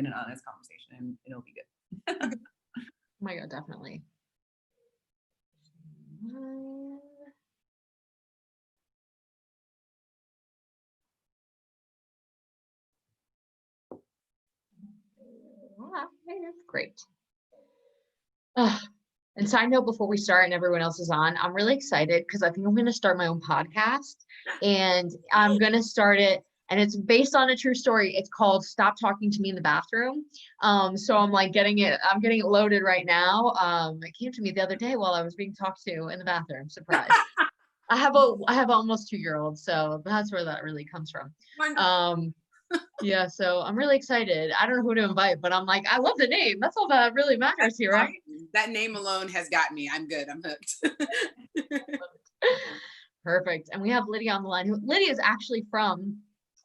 and honest conversation, and it'll be good. Oh my God, definitely. Great. And side note before we start and everyone else is on, I'm really excited because I think I'm going to start my own podcast, and I'm going to start it. And it's based on a true story. It's called Stop Talking to Me in the Bathroom. So I'm like getting it loaded right now. It came to me the other day while I was being talked to in the bathroom. Surprise. I have almost 2-year-old, so that's where that really comes from. Yeah, so I'm really excited. I don't know who to invite, but I'm like, I love the name. That's all that really matters here, right? That name alone has got me. I'm good. I'm hooked. Perfect. And we have Lydia on the line. Lydia is actually from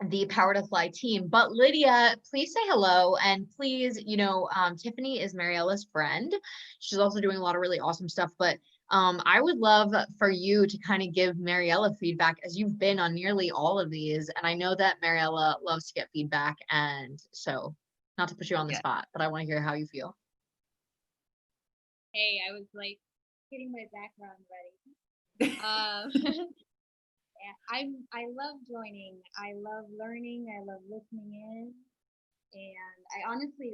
the Power to Fly team. But Lydia, please say hello. And please, Tiffany is Mariella's friend. She's also doing a lot of really awesome stuff. But I would love for you to kind of give Maryella feedback, as you've been on nearly all of these. And I know that Maryella loves to get feedback. And so, not to put you on the spot, but I want to hear how you feel. Hey, I was like getting my background ready. I love joining. I love learning. I love listening in. And I honestly,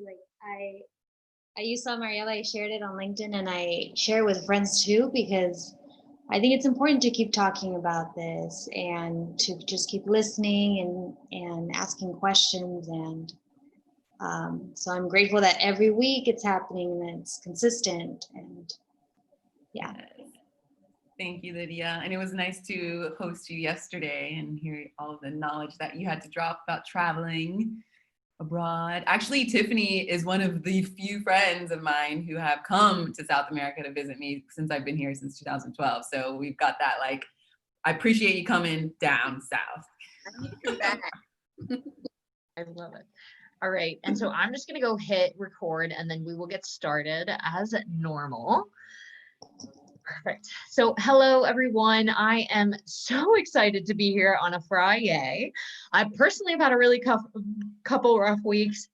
you saw Maryella, I shared it on LinkedIn, and I share it with friends too, because I think it's important to keep talking about this and to just keep listening and asking questions. And so I'm grateful that every week it's happening and it's consistent. And yeah. Thank you, Lydia. And it was nice to host you yesterday and hear all of the knowledge that you had to drop about traveling abroad. Actually, Tiffany is one of the few friends of mine who have come to South America to visit me since I've been here since 2012. So we've got that, like, I appreciate you coming down south. I need to come back. I love it. All right. And so I'm just going to go hit record and then we will get started as normal. Perfect. So hello, everyone. I am so excited to be here on a Friday. I personally have had a really couple rough weeks.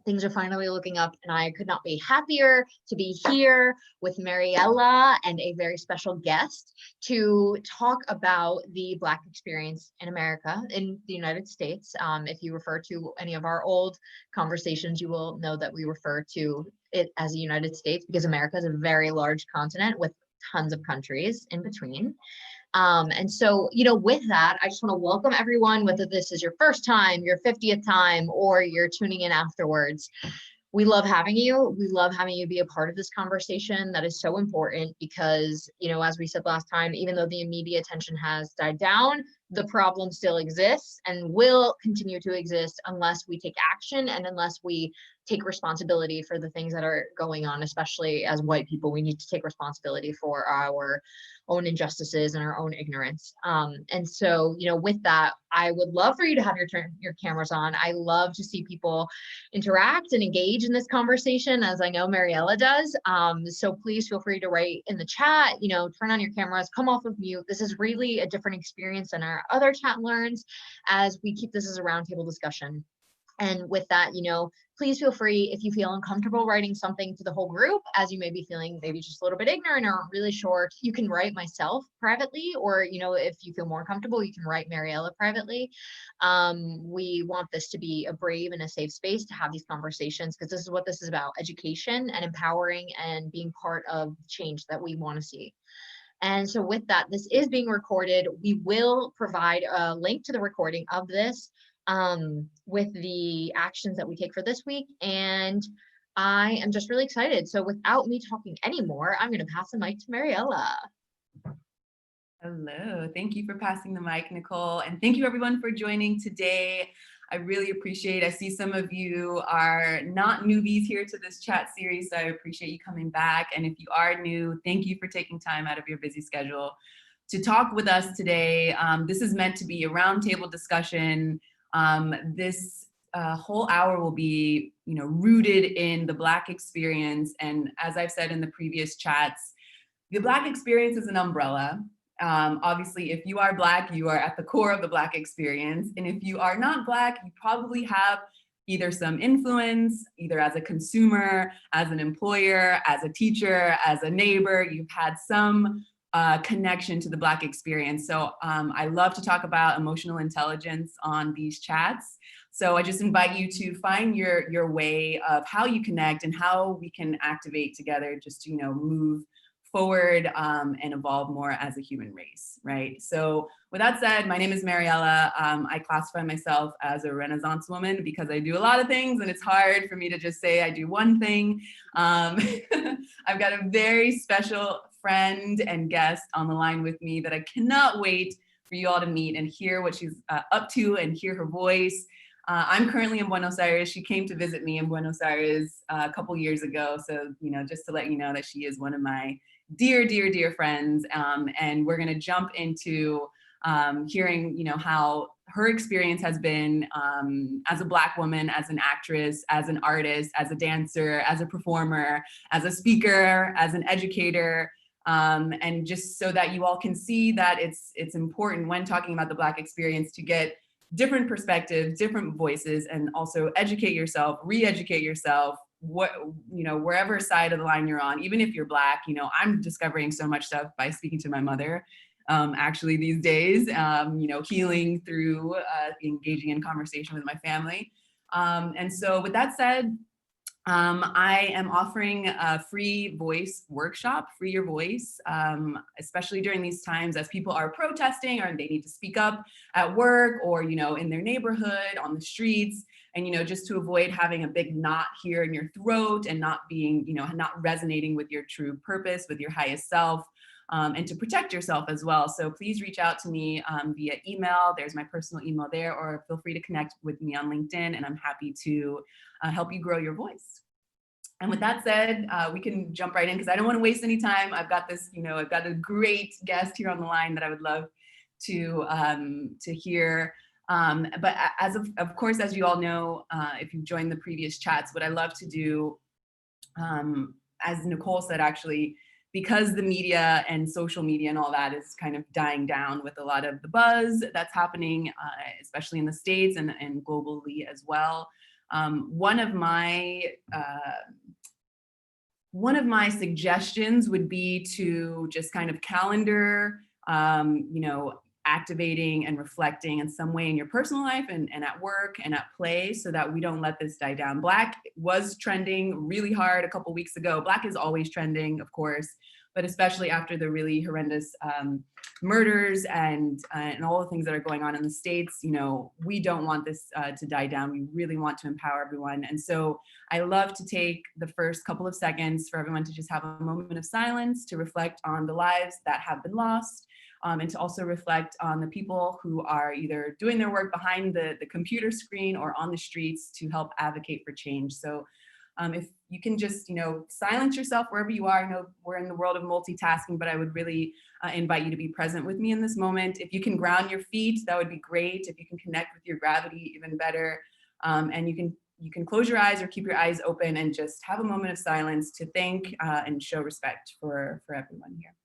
Things are finally looking up, and I could not be happier to be here with Maryella and a very special guest to talk about the Black experience in America, in the United States. If you refer to any of our old conversations, you will know that we refer to it as the United States because America is a very large continent with tons of countries in between. And so, with that, I just want to welcome everyone, whether this is your first time, your 50th time, or you're tuning in afterwards. We love having you. We love having you be a part of this conversation. That is so important because, as we said last time, even though the media attention has died down, the problem still exists and will continue to exist unless we take action and unless we take responsibility for the things that are going on, especially as white people. We need to take responsibility for our own injustices and our own ignorance. And so, with that, I would love for you to have your cameras on. I love to see people interact and engage in this conversation, as I know Maryella does. So please feel free to write in the chat, turn on your cameras, come off of mute. This is really a different experience than our other chat learns, as we keep this as a roundtable discussion. And with that, please feel free, if you feel uncomfortable writing something to the whole group, as you may be feeling maybe just a little bit ignorant or aren't really sure, you can write myself privately, or, if you feel more comfortable, you can write Maryella privately. We want this to be a brave and a safe space to have these conversations, because this is what this is about: education and empowering and being part of change that we want to see. And so with that, this is being recorded. We will provide a link to the recording of this with the actions that we take for this week. And I am just really excited. So without me talking anymore, I'm going to pass the mic to Maryella. Hello, thank you for passing the mic, Nicole. And thank you everyone for joining today. I really appreciate it. I see some of you are not newbies here to this chat series, so I appreciate you coming back. And if you are new, thank you for taking time out of your busy schedule to talk with us today. This is meant to be a roundtable discussion. This whole hour will be, rooted in the Black experience. And as I've said in the previous chats, the Black experience is an umbrella. Obviously, if you are Black, you are at the core of the Black experience. And if you are not Black, you probably have either some influence, either as a consumer, as an employer, as a teacher, as a neighbor, you've had some connection to the Black experience. So I love to talk about emotional intelligence on these chats. So I just invite you to find your way of how you connect and how we can activate together just to, move forward and evolve more as a human race, right? So with that said, my name is Maryella. I classify myself as a Renaissance woman because I do a lot of things and it's hard for me to just say I do one thing. I've got a very special friend and guest on the line with me that I cannot wait for you all to meet and hear what she's up to and hear her voice. I'm currently in Buenos Aires. She came to visit me in Buenos Aires a couple years ago. So, just to let you know that she is one of my dear, dear, dear friends. And we're gonna jump into hearing, how her experience has been as a Black woman, as an actress, as an artist, as a dancer, as a performer, as a speaker, as an educator. And just so that you all can see that it's important when talking about the Black experience to get different perspectives, different voices, and also educate yourself, re-educate yourself, wherever side of the line you're on, even if you're Black. I'm discovering so much stuff by speaking to my mother, actually these days, healing through engaging in conversation with my family. And so with that said, I am offering a free voice workshop, Free Your Voice, especially during these times as people are protesting or they need to speak up at work or, in their neighborhood, on the streets, and, just to avoid having a big knot here in your throat and not being, not resonating with your true purpose, with your highest self, and to protect yourself as well. So please reach out to me via email. There's my personal email there, or feel free to connect with me on LinkedIn, and I'm happy to help you grow your voice. And with that said, we can jump right in because I don't want to waste any time. I've got this, I've got a great guest here on the line that I would love to hear. But of course, as you all know, if you've joined the previous chats, what I love to do, as Nicole said, actually, because the media and social media and all that is kind of dying down with a lot of the buzz that's happening, especially in the States and globally as well. One of my suggestions would be to just kind of calendar, activating and reflecting in some way in your personal life and at work and at play so that we don't let this die down. Black was trending really hard a couple weeks ago. Black is always trending, of course, but especially after the really horrendous murders and all the things that are going on in the States, we don't want this to die down. We really want to empower everyone. And so I love to take the first couple of seconds for everyone to just have a moment of silence to reflect on the lives that have been lost, and to also reflect on the people who are either doing their work behind the computer screen or on the streets to help advocate for change. So if you can just, silence yourself wherever you are. I know we're in the world of multitasking, but I would really invite you to be present with me in this moment. If you can ground your feet, that would be great. If you can connect with your gravity, even better. And you can close your eyes or keep your eyes open and just have a moment of silence to thank and show respect for everyone here.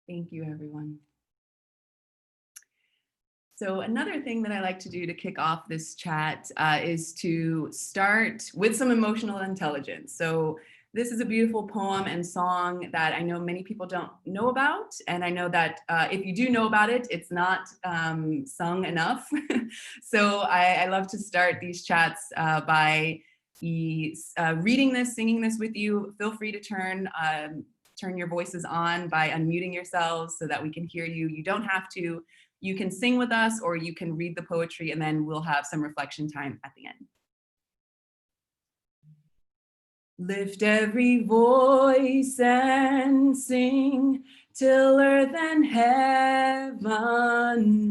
Thank you, everyone. So another thing that I like to do to kick off this chat is to start with some emotional intelligence. So this is a beautiful poem and song that I know many people don't know about. And I know that if you do know about it, it's not sung enough. So I love to start these chats by reading this, singing this with you. Feel free to turn your voices on by unmuting yourselves so that we can hear you. You don't have to. You can sing with us or you can read the poetry and then we'll have some reflection time at the end. Lift every voice and sing till earth and heaven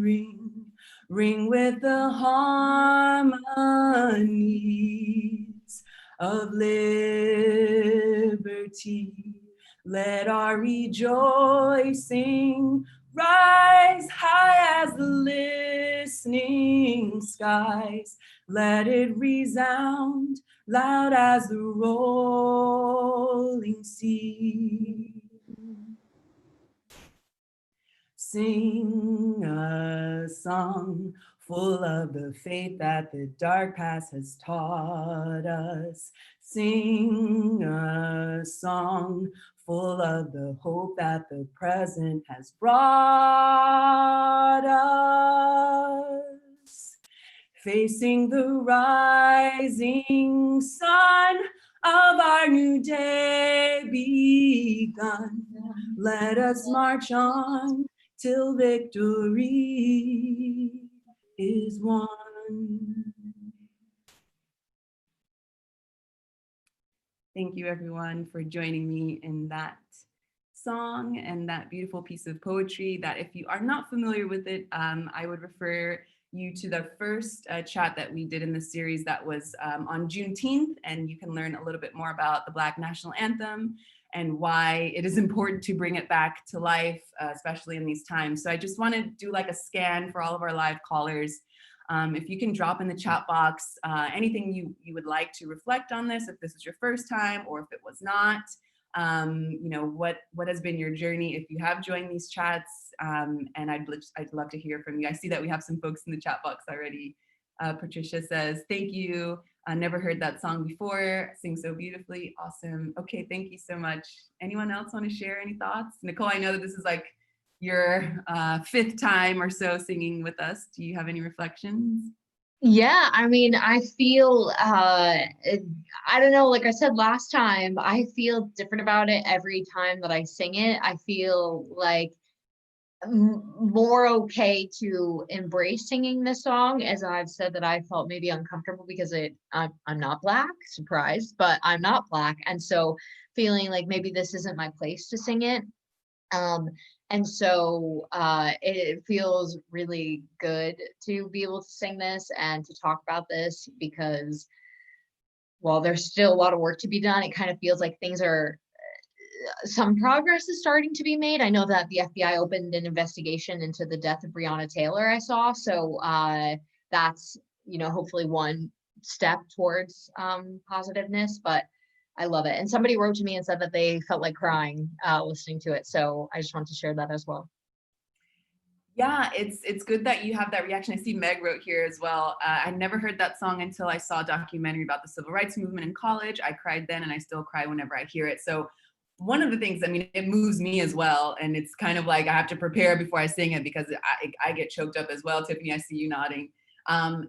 ring. ring with the harmonies of liberty. Let our rejoicing rise high as the listening skies. Let it resound loud as the rolling sea. Sing a song full of the faith that the dark past has taught us. Sing a song full of the hope that the present has brought us. Facing the rising sun of our new day begun, let us march on till victory is won. Thank you everyone for joining me in that song and that beautiful piece of poetry that, if you are not familiar with it, I would refer you to the first chat that we did in the series that was on Juneteenth, and you can learn a little bit more about the Black National Anthem and why it is important to bring it back to life, especially in these times. So I just want to do like a scan for all of our live callers. If you can drop in the chat box anything you would like to reflect on this, if this is your first time or if it was not, you know, what has been your journey if you have joined these chats, and I'd love to hear from you. I see that we have some folks in the chat box already. Patricia says, thank you. I never heard that song before. Sing so beautifully. Awesome. Okay, thank you so much. Anyone else want to share any thoughts? Nicole, I know that this is like your fifth time or so singing with us. Do you have any reflections? Yeah, I mean, I feel, I don't know, like I said last time, I feel different about it every time that I sing it. I feel like more okay to embrace singing this song, as I've said that I felt maybe uncomfortable because I'm not Black, surprise, but I'm not Black. And so feeling like maybe this isn't my place to sing it. And so it feels really good to be able to sing this and to talk about this, because while there's still a lot of work to be done, it kind of feels like some progress is starting to be made. I know that the FBI opened an investigation into the death of Breonna Taylor, I saw. So that's, you know, hopefully one step towards positiveness, but I love it. And somebody wrote to me and said that they felt like crying listening to it. So I just want to share that as well. Yeah, it's good that you have that reaction. I see Meg wrote here as well. I never heard that song until I saw a documentary about the civil rights movement in college. I cried then and I still cry whenever I hear it. So one of the things, I mean, it moves me as well. And it's kind of like I have to prepare before I sing it because I get choked up as well. Tiffany, I see you nodding.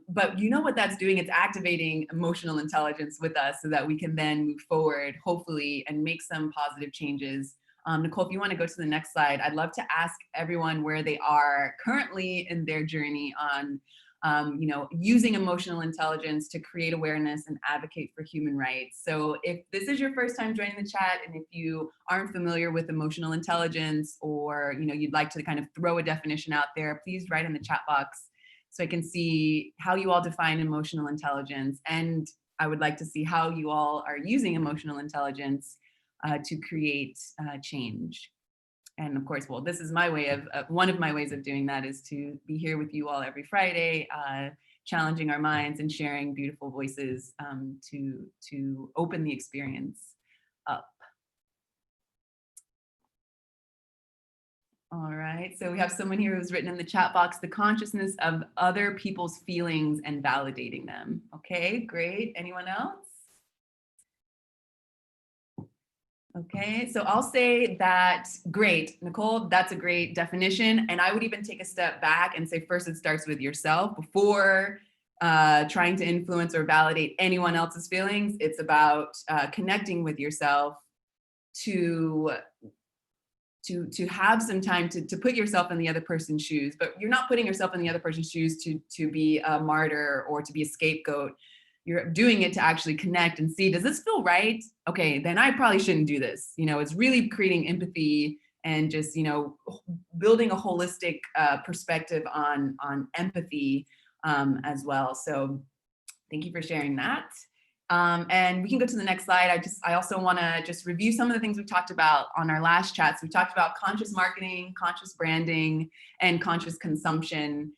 But you know what that's doing? It's activating emotional intelligence with us so that we can then move forward, hopefully, and make some positive changes. Nicole, if you want to go to the next slide, I'd love to ask everyone where they are currently in their journey on you know, using emotional intelligence to create awareness and advocate for human rights. So if this is your first time joining the chat, and if you aren't familiar with emotional intelligence, or you know, you'd like to kind of throw a definition out there, please write in the chat box so I can see how you all define emotional intelligence. And I would like to see how you all are using emotional intelligence to create change. And of course, well, this is my way of, one of my ways of doing that is to be here with you all every Friday, challenging our minds and sharing beautiful voices to open the experience up. All right, so we have someone here who's written in the chat box, the consciousness of other people's feelings and validating them. Okay, great. Anyone else? Okay, so I'll say that, great, Nicole, that's a great definition. And I would even take a step back and say, first, it starts with yourself before trying to influence or validate anyone else's feelings. It's about connecting with yourself to have some time to put yourself in the other person's shoes, but you're not putting yourself in the other person's shoes to be a martyr or to be a scapegoat. You're doing it to actually connect and see, does this feel right? Okay, then I probably shouldn't do this. You know, it's really creating empathy and just, building a holistic perspective on empathy as well. So thank you for sharing that. And we can go to the next slide. I also want to just review some of the things we talked about on our last chats. We talked about conscious marketing, conscious branding, and conscious consumption.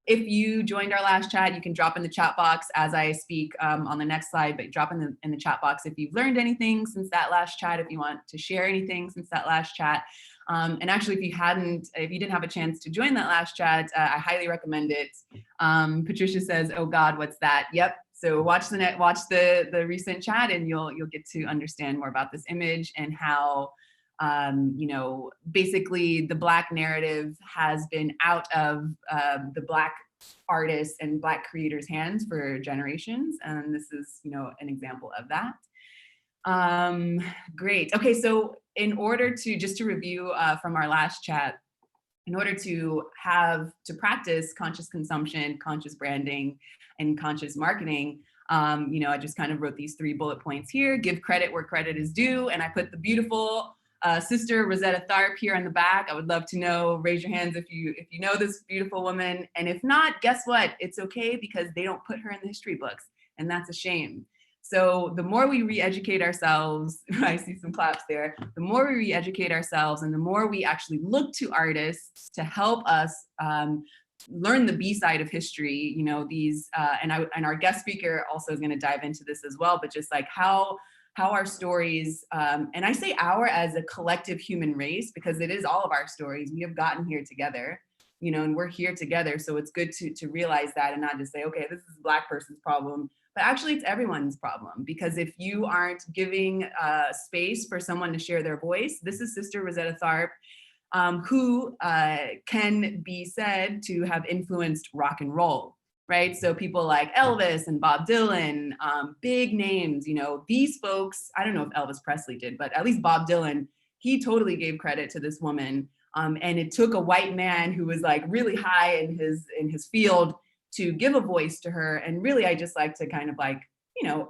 If you joined our last chat, you can drop in the chat box as I speak on the next slide, but drop in the chat box if you've learned anything since that last chat, if you want to share anything since that last chat. And actually, if you didn't have a chance to join that last chat, I highly recommend it. Patricia says, "Oh God, what's that?" Yep. So watch the recent chat, and you'll get to understand more about this image and how basically the Black narrative has been out of the Black artists and Black creators' hands for generations, and this is an example of that. Great. Okay, so in order to just to review from our last chat, in order to practice conscious consumption, conscious branding, and conscious marketing, I just kind of wrote these 3 bullet points here. Give credit where credit is due, and I put the beautiful sister Rosetta Tharpe here in the back. I would love to know, raise your hands if you know this beautiful woman, and if not, guess what? It's okay, because they don't put her in the history books, and that's a shame. So the more we re-educate ourselves, I see some claps there, the more we re-educate ourselves and the more we actually look to artists to help us learn the B side of history, and our guest speaker also is going to dive into this as well, but just like how our stories, and I say our as a collective human race, because it is all of our stories. We have gotten here together, and we're here together. So it's good to realize that and not just say, okay, this is a Black person's problem, but actually it's everyone's problem. Because if you aren't giving space for someone to share their voice, this is Sister Rosetta Tharpe, who can be said to have influenced rock and roll, right? So people like Elvis and Bob Dylan, big names, these folks, I don't know if Elvis Presley did, but at least Bob Dylan, he totally gave credit to this woman. And it took a white man who was like really high in his field to give a voice to her. And really, I just like to kind of like,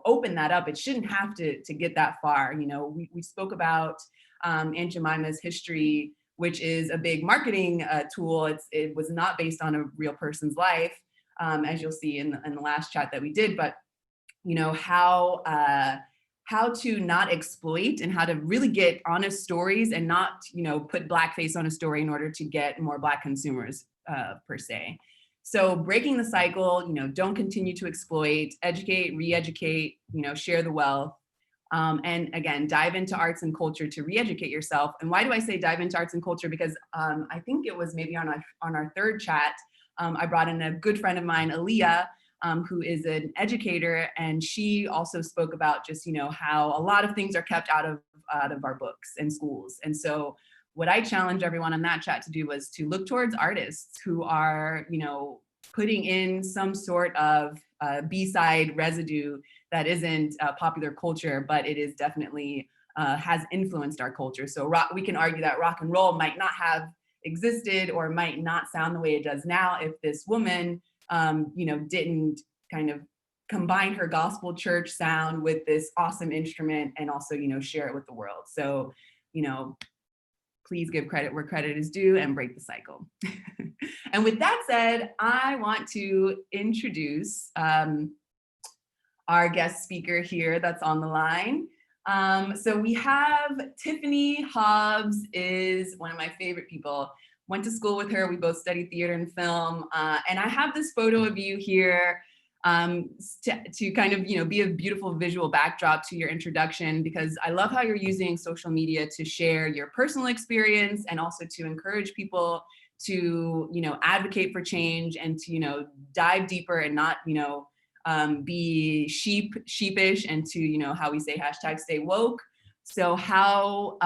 open that up. It shouldn't have to get that far. We spoke about Aunt Jemima's history, which is a big marketing tool. It was not based on a real person's life, as you'll see in the last chat that we did, but how to not exploit and how to really get honest stories and not, put blackface on a story in order to get more Black consumers per se. So breaking the cycle, don't continue to exploit, educate, re-educate, share the wealth. And again, dive into arts and culture to re-educate yourself. And why do I say dive into arts and culture? Because I think it was maybe on our 3rd chat, I brought in a good friend of mine, Aaliyah, who is an educator, and she also spoke about just how a lot of things are kept out of our books and schools. And so what I challenge everyone on that chat to do was to look towards artists who are putting in some sort of B-side residue that isn't popular culture, but it is definitely has influenced our culture. So we can argue that rock and roll might not have existed or might not sound the way it does now if this woman didn't kind of combine her gospel church sound with this awesome instrument and also, share it with the world. So, please give credit where credit is due and break the cycle. And with that said, I want to introduce our guest speaker here that's on the line. So we have Tiffany Hobbs, is one of my favorite people. Went to school with her. We both studied theater and film. And I have this photo of you here to kind of, be a beautiful visual backdrop to your introduction, because I love how you're using social media to share your personal experience and also to encourage people to, advocate for change and to, dive deeper and not, be sheepish, and to, how we say #stay woke. So how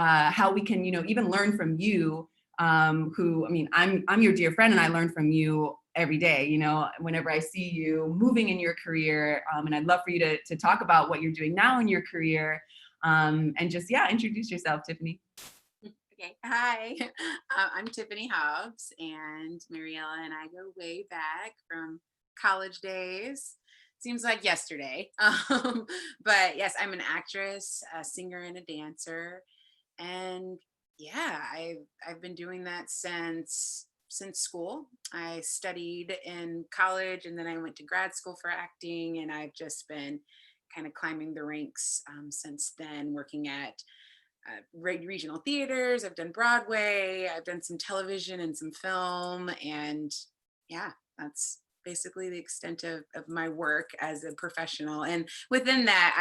we can, even learn from you, who, I'm your dear friend and I learn from you every day, whenever I see you moving in your career. And I'd love for you to talk about what you're doing now in your career. And just, introduce yourself, Tiffany. Okay, hi, I'm Tiffany Hobbs, and Maryella and I go way back from college days. seems like yesterday. But yes, I'm an actress, a singer, and a dancer. And yeah, I've been doing that since school. I studied in college, and then I went to grad school for acting, and I've just been kind of climbing the ranks since then, working at regional theaters. I've done Broadway. I've done some television and some film, and yeah, that's basically the extent of my work as a professional. And within that,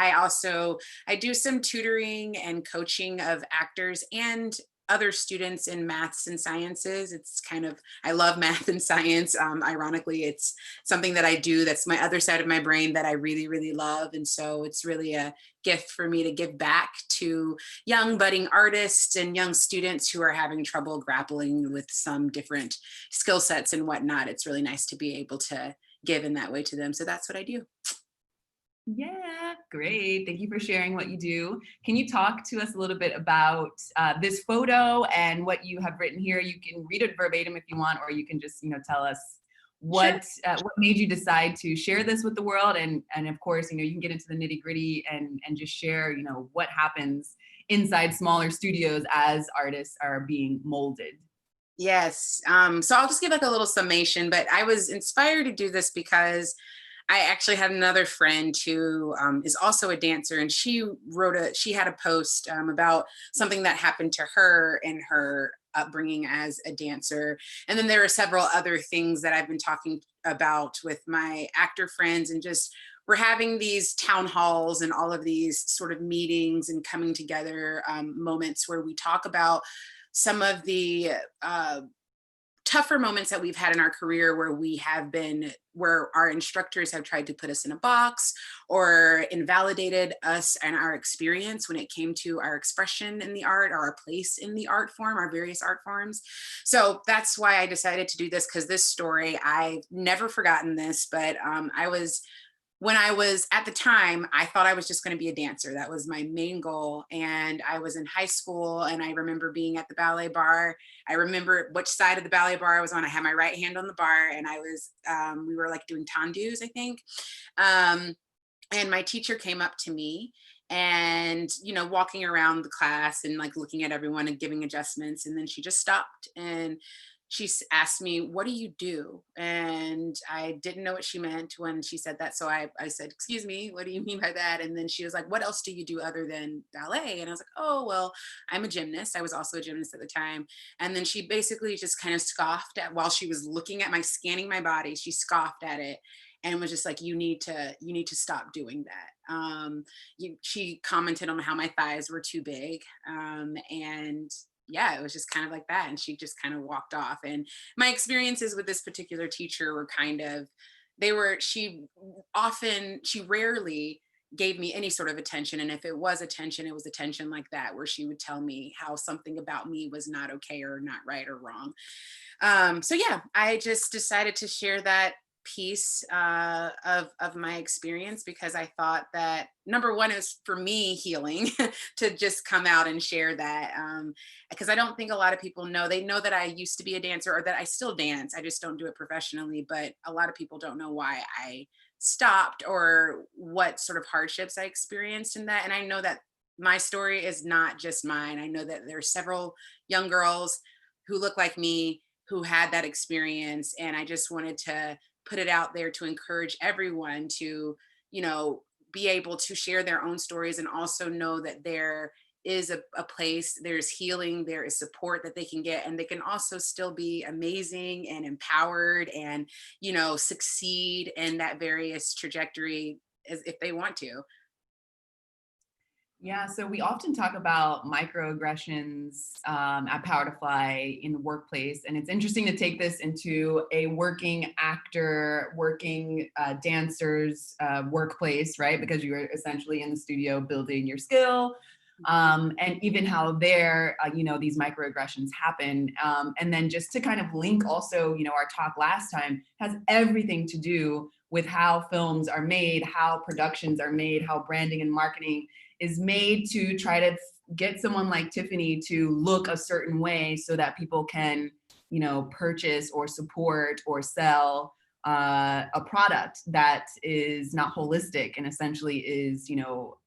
I do some tutoring and coaching of actors and other students in maths and sciences. It's kind of, I love math and science. Ironically, it's something that I do that's my other side of my brain that I really, really love. And so it's really a gift for me to give back to young budding artists and young students who are having trouble grappling with some different skill sets and whatnot. It's really nice to be able to give in that way to them. So that's what I do. Yeah, great. Thank you for sharing what you do. Can you talk to us a little bit about this photo and what you have written here? You can read it verbatim if you want, or you can just, tell us what made you decide to share this with the world. And of course, you can get into the nitty gritty and just share, what happens inside smaller studios as artists are being molded. Yes. So I'll just give like a little summation, but I was inspired to do this because I actually had another friend who is also a dancer, and she had a post about something that happened to her in her upbringing as a dancer. And then there are several other things that I've been talking about with my actor friends, and just we're having these town halls and all of these sort of meetings and coming together moments where we talk about some of the tougher moments that we've had in our career where our instructors have tried to put us in a box or invalidated us and our experience when it came to our expression in the art or our place in the art form, our various art forms. So that's why I decided to do this, because this story, I've never forgotten this, but when I was at the time, I thought I was just going to be a dancer. That was my main goal. And I was in high school, and I remember being at the ballet bar. I remember which side of the ballet bar I was on. I had my right hand on the bar, and we were like doing tendus, I think. And my teacher came up to me and, walking around the class and like looking at everyone and giving adjustments. And then she just stopped and she asked me, "What do you do?" And I didn't know what she meant when she said that. So I said, "Excuse me, what do you mean by that?" And then she was like, "What else do you do other than ballet?" And I was like, "Oh, well, I'm a gymnast." I was also a gymnast at the time. And then she basically just kind of scoffed at, while she was looking at scanning my body, she scoffed at it and was just like, you need to stop doing that. She commented on how my thighs were too big. And yeah, it was just kind of like that. And she just kind of walked off. And my experiences with this particular teacher were she rarely gave me any sort of attention. And if it was attention, it was attention like that, where she would tell me how something about me was not okay or not right or wrong. So yeah, I just decided to share that piece of my experience, because I thought that, number one, is for me healing to just come out and share that, because I don't think a lot of people know. They know that I used to be a dancer, or that I still dance. I just don't do it professionally, but a lot of people don't know why I stopped or what sort of hardships I experienced in that. And I know that my story is not just mine. I know that there are several young girls who look like me who had that experience, and I just wanted to put it out there to encourage everyone to, be able to share their own stories, and also know that there is a place, there's healing, there is support that they can get, and they can also still be amazing and empowered and, succeed in that various trajectory as if they want to. Yeah, so we often talk about microaggressions at Power to Fly in the workplace, and it's interesting to take this into a working actor, working dancer's workplace, right? Because you're essentially in the studio building your skill, and even how there, these microaggressions happen. And then just to kind of link also, our talk last time has everything to do with how films are made, how productions are made, how branding and marketing is made to try to get someone like Tiffany to look a certain way so that people can, purchase or support or sell a product that is not holistic and essentially is, you know,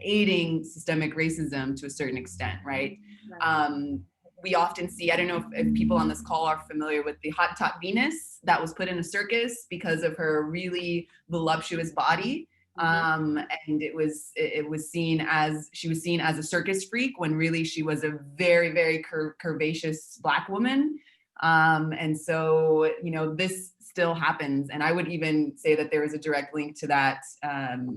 aiding systemic racism to a certain extent, right? We often see, I don't know if people on this call are familiar with the Hot Top Venus that was put in a circus because of her really voluptuous body. And it was seen as, she was seen as a circus freak when really she was a very, very curvaceous Black woman. And so, you know, this still happens. And I would even say that there is a direct link to that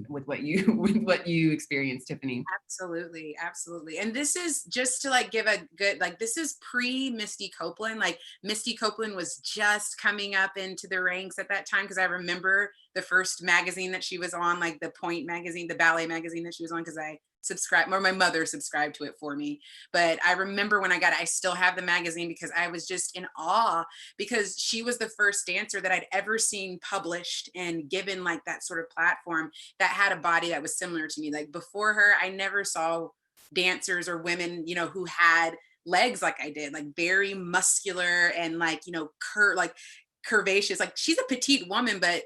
with what you experienced, Tiffany. Absolutely, absolutely. And this is just to like give a good, like, this is pre Misty Copeland. Like Misty Copeland was just coming up into the ranks at that time, because I remember the first magazine that she was on, like the Point magazine, the ballet magazine that she was on, because I subscribed, or my mother subscribed to it for me. But I remember when I got it, I still have the magazine because I was just in awe, because she was the first dancer that I'd ever seen published and given like that sort of platform that had a body that was similar to me. Like before her, I never saw dancers or women, you know, who had legs like I did, like very muscular and like, you know, curvaceous. Like she's a petite woman, but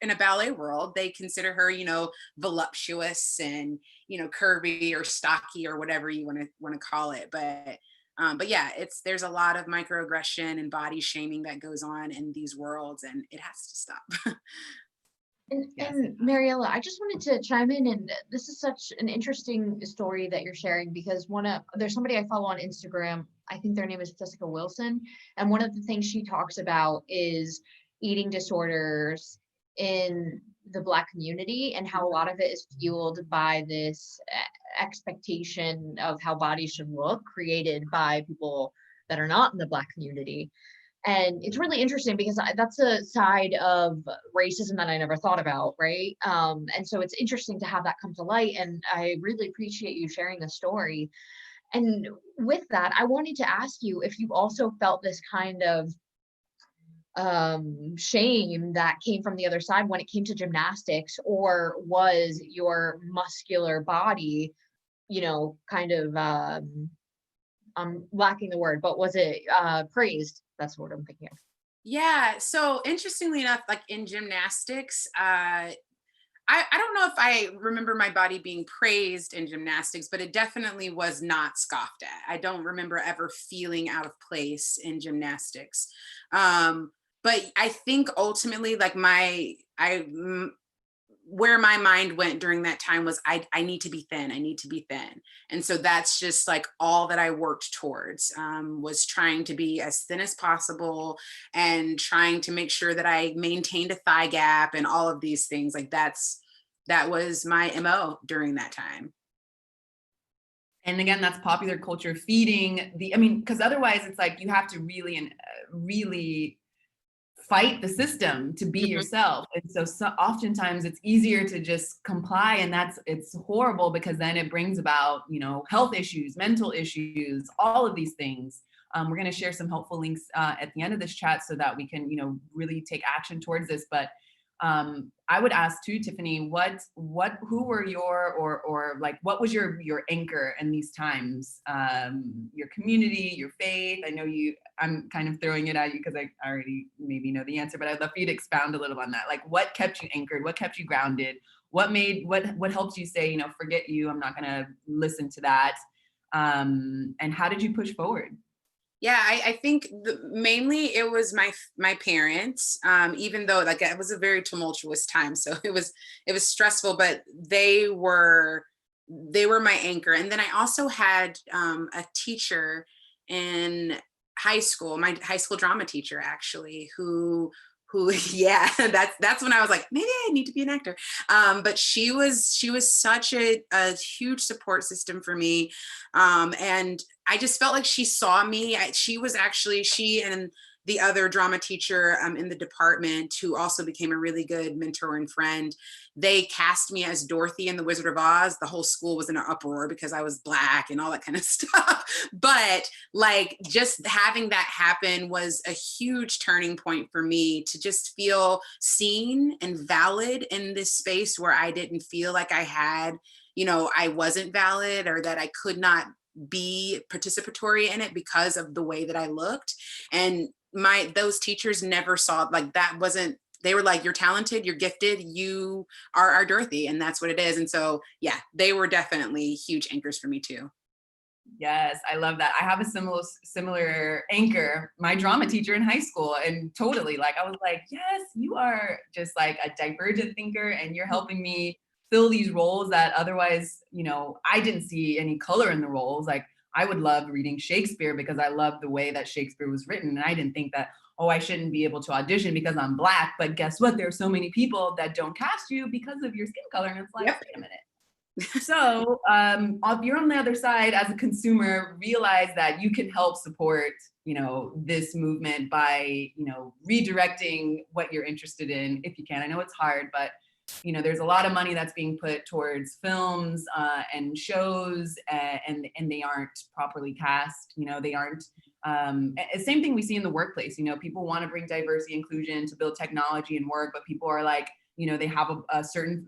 in a ballet world, they consider her, you know, voluptuous and, you know, curvy or stocky or whatever you want to call it. But yeah, there's a lot of microaggression and body shaming that goes on in these worlds, and it has to stop. And Maryella, I just wanted to chime in, and this is such an interesting story that you're sharing, because there's somebody I follow on Instagram, I think their name is Jessica Wilson, and one of the things she talks about is eating disorders in the Black community, and how a lot of it is fueled by this expectation of how bodies should look created by people that are not in the Black community. And it's really interesting because that's a side of racism that I never thought about, right? And so it's interesting to have that come to light, and I really appreciate you sharing the story. And with that, I wanted to ask you if you also felt this kind of shame that came from the other side when it came to gymnastics, or was your muscular body, you know, kind of, I'm lacking the word, but was it praised? That's what I'm thinking of. Yeah. So interestingly enough, like in gymnastics, I don't know if I remember my body being praised in gymnastics, but it definitely was not scoffed at. I don't remember ever feeling out of place in gymnastics. But I think ultimately, like where my mind went during that time was I need to be thin. I need to be thin. And so that's just like all that I worked towards, was trying to be as thin as possible and trying to make sure that I maintained a thigh gap and all of these things. Like that was my MO during that time. And again, that's popular culture feeding because otherwise it's like you have to really fight the system to be yourself. And so oftentimes it's easier to just comply, and it's horrible, because then it brings about, you know, health issues, mental issues, all of these things. We're going to share some helpful links at the end of this chat so that we can, you know, really take action towards this. But I would ask too, Tiffany, who were or like, what was your anchor in these times? Your community, your faith. I know I'm kind of throwing it at you because I already maybe know the answer, but I'd love for you to expound a little on that. Like, what kept you anchored? What kept you grounded? What helped you say, you know, forget you, I'm not going to listen to that? And how did you push forward? Yeah, I think mainly it was my parents, even though like it was a very tumultuous time. So it was stressful, but they were my anchor. And then I also had a teacher in high school, my high school drama teacher actually, who yeah, that's when I was like, maybe I need to be an actor. But she was such a huge support system for me. And I just felt like she saw me. She and the other drama teacher in the department, who also became a really good mentor and friend, they cast me as Dorothy in The Wizard of Oz. The whole school was in an uproar because I was Black and all that kind of stuff. But like just having that happen was a huge turning point for me to just feel seen and valid in this space where I didn't feel like I had, you know, I wasn't valid, or that I could not be participatory in it because of the way that I looked. And those teachers never saw, like, that wasn't they were like, you're talented, you're gifted, you are our Dorothy, and that's what it is. And so, yeah, they were definitely huge anchors for me too. Yes, I love that. I have a similar anchor, my drama teacher in high school, and totally like I was like, yes, you are just like a divergent thinker, and you're helping me fill these roles that otherwise, you know, I didn't see any color in the roles. Like I would love reading Shakespeare because I love the way that Shakespeare was written, and I didn't think that, oh, I shouldn't be able to audition because I'm Black. But guess what? There are so many people that don't cast you because of your skin color, and it's like, Yep. wait a minute. So if you're on the other side as a consumer, realize that you can help support, you know, this movement by, you know, redirecting what you're interested in if you can. I know it's hard, but you know, there's a lot of money that's being put towards films and shows, and they aren't properly cast. You know, they aren't. Same thing we see in the workplace. You know, people want to bring diversity, inclusion to build technology and work, but people are like, you know, they have a certain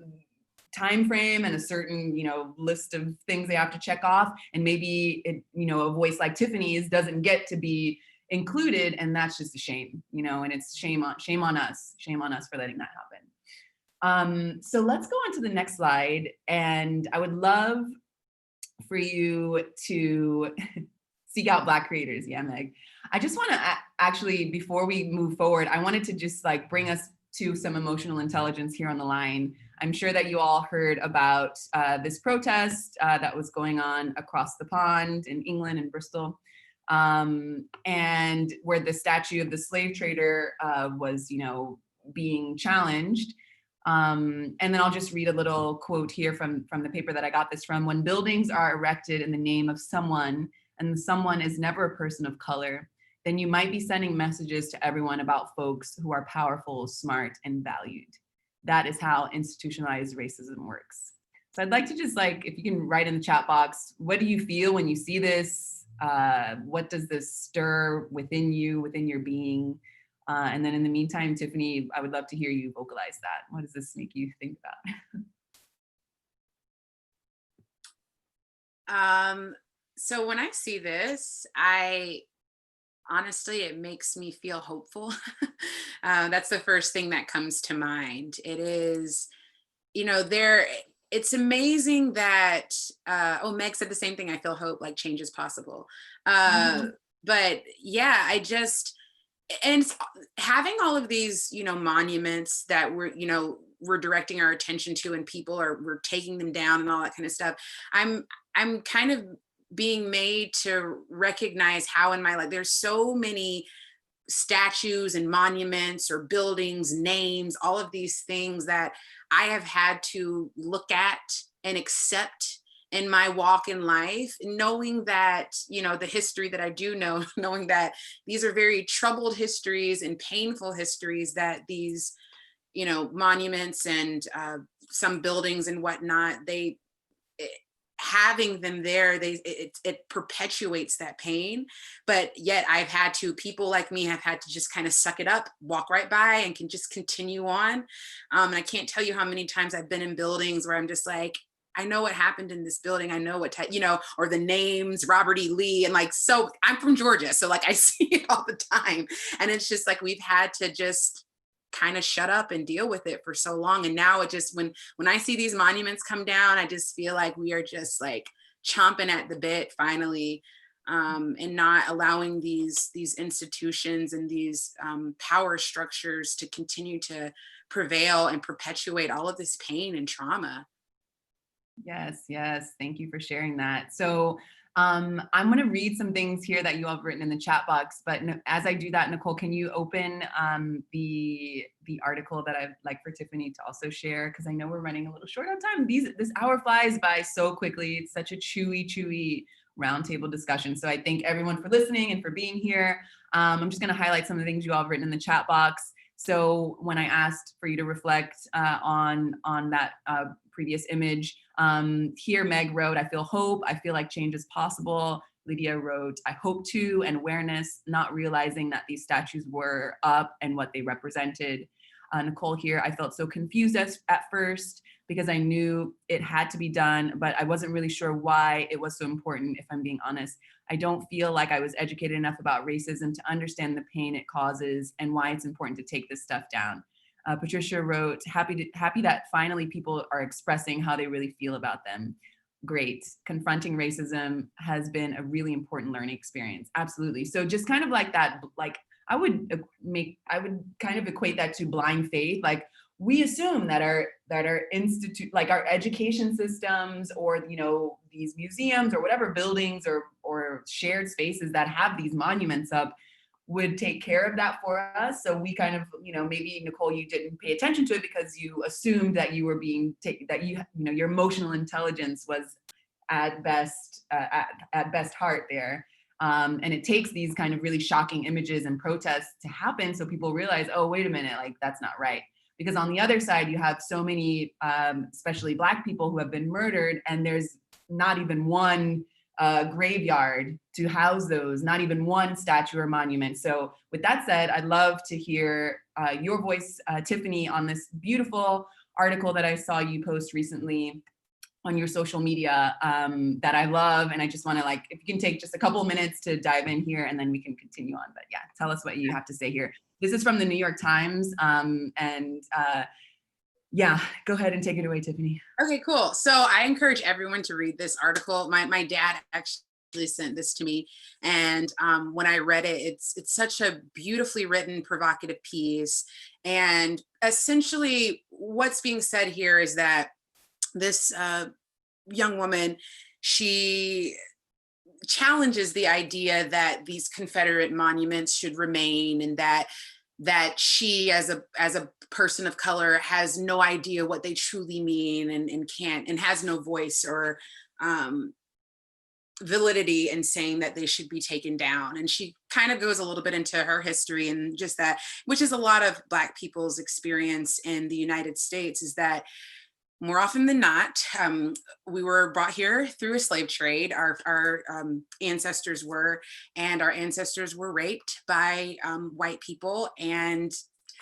time frame and a certain, you know, list of things they have to check off, and maybe it, you know, a voice like Tiffany's doesn't get to be included, and that's just a shame, you know, and it's shame on us for letting that happen. So let's go on to the next slide, and I would love for you to seek out Black creators. Yeah, Meg. I just want to actually, before we move forward, I wanted to just like bring us to some emotional intelligence here on the line. I'm sure that you all heard about this protest that was going on across the pond in England and Bristol, and where the statue of the slave trader was, you know, being challenged. And then I'll just read a little quote here from the paper that I got this from. When buildings are erected in the name of someone, and someone is never a person of color, then you might be sending messages to everyone about folks who are powerful, smart, and valued. That is how institutionalized racism works. So I'd like to just like, if you can write in the chat box, what do you feel when you see this? What does this stir within you, within your being? And then in the meantime, Tiffany, I would love to hear you vocalize that. What does this make you think about? So when I see this, honestly, it makes me feel hopeful. That's the first thing that comes to mind. It is, you know, it's amazing that, Meg said the same thing. I feel hope, like change is possible. But yeah, and having all of these, you know, monuments that we're directing our attention to, and we're taking them down and all that kind of stuff. I'm kind of being made to recognize how in my life there's so many statues and monuments or buildings, names, all of these things that I have had to look at and accept in my walk in life, knowing that, you know, the history that I do know, knowing that these are very troubled histories and painful histories that these, you know, monuments and some buildings and whatnot, having them there, it perpetuates that pain. But yet people like me have had to just kind of suck it up, walk right by, and can just continue on. And I can't tell you how many times I've been in buildings where I'm just like, I know what happened in this building. I know what, you know, or the names, Robert E. Lee. And like, so I'm from Georgia. So like, I see it all the time. And it's just like, we've had to just kind of shut up and deal with it for so long. And now it just, when I see these monuments come down, I just feel like we are just like chomping at the bit finally, and not allowing these institutions and these power structures to continue to prevail and perpetuate all of this pain and trauma. Yes, yes. Thank you for sharing that. So I'm going to read some things here that you all have written in the chat box. But as I do that, Nicole, can you open the article that I'd like for Tiffany to also share? Because I know we're running a little short on time. This hour flies by so quickly. It's such a chewy roundtable discussion. So I thank everyone for listening and for being here. I'm just going to highlight some of the things you all have written in the chat box. So when I asked for you to reflect on that previous image, here Meg wrote, I feel hope, I feel like change is possible. Lydia wrote, I hope too, and awareness, not realizing that these statues were up and what they represented. Nicole here, I felt so confused at first because I knew it had to be done, but I wasn't really sure why it was so important, if I'm being honest. I don't feel like I was educated enough about racism to understand the pain it causes and why it's important to take this stuff down. Patricia wrote, happy that finally people are expressing how they really feel about them. Great. Confronting racism has been a really important learning experience. Absolutely. So just kind of like that, like I would kind of equate that to blind faith. Like we assume that our institute, like our education systems, or these museums or whatever buildings or shared spaces that have these monuments up would take care of that for us. So we kind of, maybe Nicole, you didn't pay attention to it because you assumed that you were being that your emotional intelligence was at best heart there. And it takes these kind of really shocking images and protests to happen so people realize, oh, wait a minute, like that's not right. Because on the other side, you have so many, especially Black people who have been murdered, and there's not even one graveyard to house those, not even one statue or monument. So with that said, I'd love to hear your voice, Tiffany, on this beautiful article that I saw you post recently on your social media that I love. And I just wanna, like, if you can take just a couple of minutes to dive in here and then we can continue on. But yeah, tell us what you have to say here. This is from the New York Times. Yeah, go ahead and take it away, Tiffany. Okay, cool. So I encourage everyone to read this article. My dad actually sent this to me, and when I read it, it's such a beautifully written, provocative piece. And essentially, what's being said here is that this young woman, she challenges the idea that these Confederate monuments should remain, and that she as a person of color has no idea what they truly mean, and can't, and has no voice or validity in saying that they should be taken down. And she kind of goes a little bit into her history, and just that, which is a lot of Black people's experience in the United States, is that more often than not, we were brought here through a slave trade. Our ancestors were, and our ancestors were raped by white people. And